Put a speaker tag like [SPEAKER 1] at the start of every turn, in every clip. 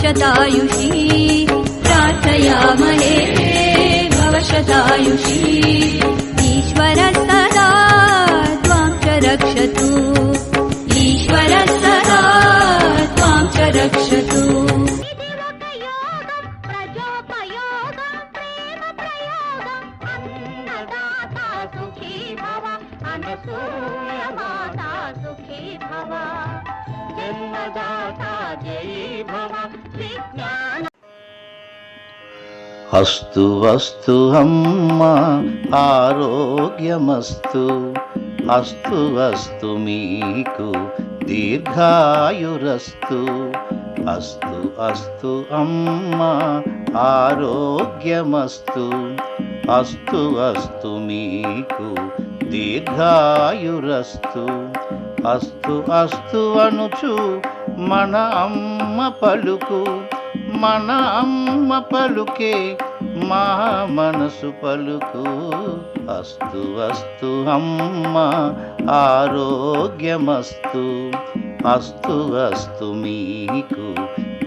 [SPEAKER 1] शतायुषी प्रार्थयामहे भवशतायुषी ईश्वरः सदा त्वां च रक्षतु ईश्वरः सदा त्वां च रक्षतु
[SPEAKER 2] అస్తు అస్తు అమ్మా ఆరోగ్యమస్తు అస్తు అస్తు మీకు దీర్ఘాయురస్తు అస్తు అస్తు అమ్మా ఆరోగ్యమస్తు అస్తు అస్తు మీకు దీర్ఘాయురస్తు అస్తు అస్తు అనుచు మన అమ్మ పలుకు మన అమ్మ పలుకే మా మనసు పలుకు అస్తు అస్తు అమ్మ ఆరోగ్యమస్తు అస్తు అస్తు మీకు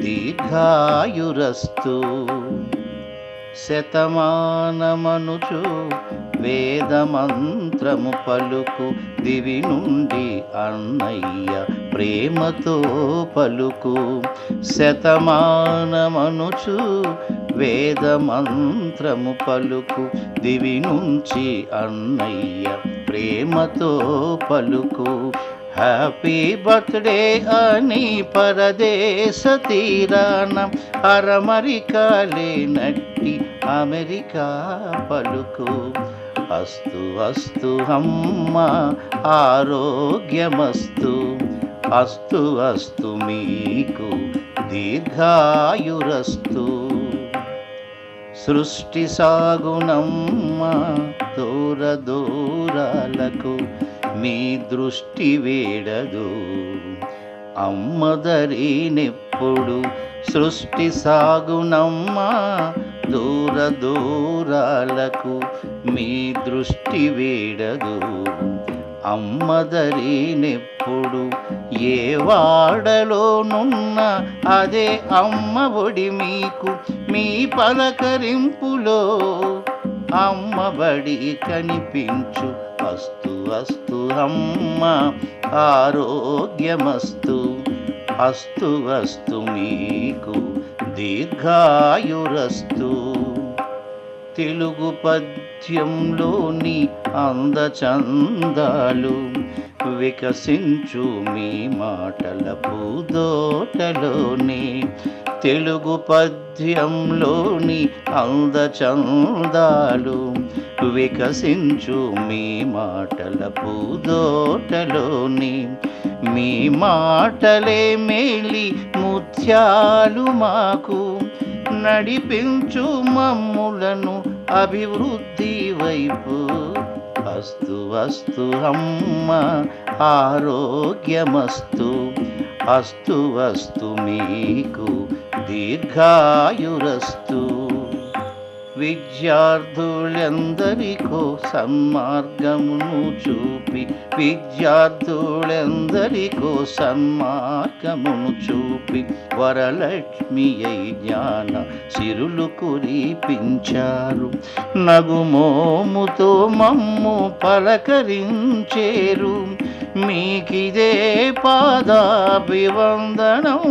[SPEAKER 2] దీర్ఘాయురస్తు శతమానమనుచు వేదమంత్రము పలుకు దివి నుండి అన్నయ్య ప్రేమతో పలుకు శతమానమనుచు వేదమంత్రము పలుకు దివి నుంచి అన్నయ్య ప్రేమతో పలుకు హ్యాపీ బర్త్డే అని పరదేశ తీరాన అరమరికాలేనట్టి అమెరికా పలుకు అస్తు అస్తు అమ్మ ఆరోగ్యమస్తు అస్తు అస్తు మీకు దీర్ఘాయురస్తు సృష్టి సాగునమ్మ దూర దూరాలకు మీ దృష్టి వేడదు అమ్మదరినెప్పుడు సృష్టి సాగునమ్మ దూర దూరాలకు మీ దృష్టి వేడదు అమ్మదరినెప్పుడు ఏ వాడలోనున్న అదే అమ్మ ఒడి మీకు మీ పలకరింపులో అమ్మబడి కనిపించు అస్తు అస్తు అమ్మ ఆరోగ్యమస్తు అస్తు అస్తు మీకు దీర్ఘాయురస్తు తెలుగు పద్యంలోని అందచందాలు వికసించు మీ మాటల పూదోటలోనే తెలుగు పద్యంలోని అందచందాలు వికసించు మీ మాటల పూదోటలోని మీ మాటలే మేలి ముత్యాలు మాకు నడిపించు మమ్ములను అభివృద్ధి వైపు అస్తు అస్తు అమ్మ ఆరోగ్యమస్తు అస్తు అస్తు మీకు దీర్ఘాయురస్తు విద్యార్థులందరికో సన్మార్గమును చూపి విద్యార్థులందరికో సన్మార్గమును చూపి వరలక్ష్మి అయి జ్ఞాన సిరులు కురిపించారు నగుమోముతో మమ్ము పలకరించేరు మీకిదే పాదాభివందనం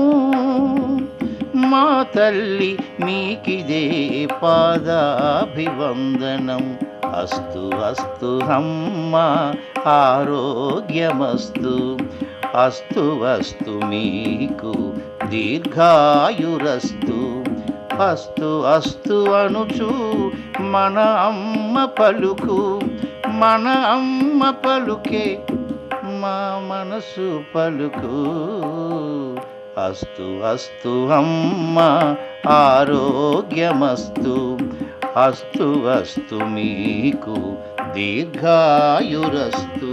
[SPEAKER 2] మా తల్లి మీకిదే పాదాభివందనం అస్తు అస్తు అమ్మ ఆరోగ్యమస్తు అస్తు అస్తు మీకు దీర్ఘాయురస్తు అస్తు అస్తు అనుచు మన అమ్మ పలుకు మన అమ్మ పలుకే మా మనసు పలుకు అస్తు అస్తు అమ్మ ఆరోగ్యమస్తు అస్తు అస్తు మీకు దీర్ఘాయురస్తు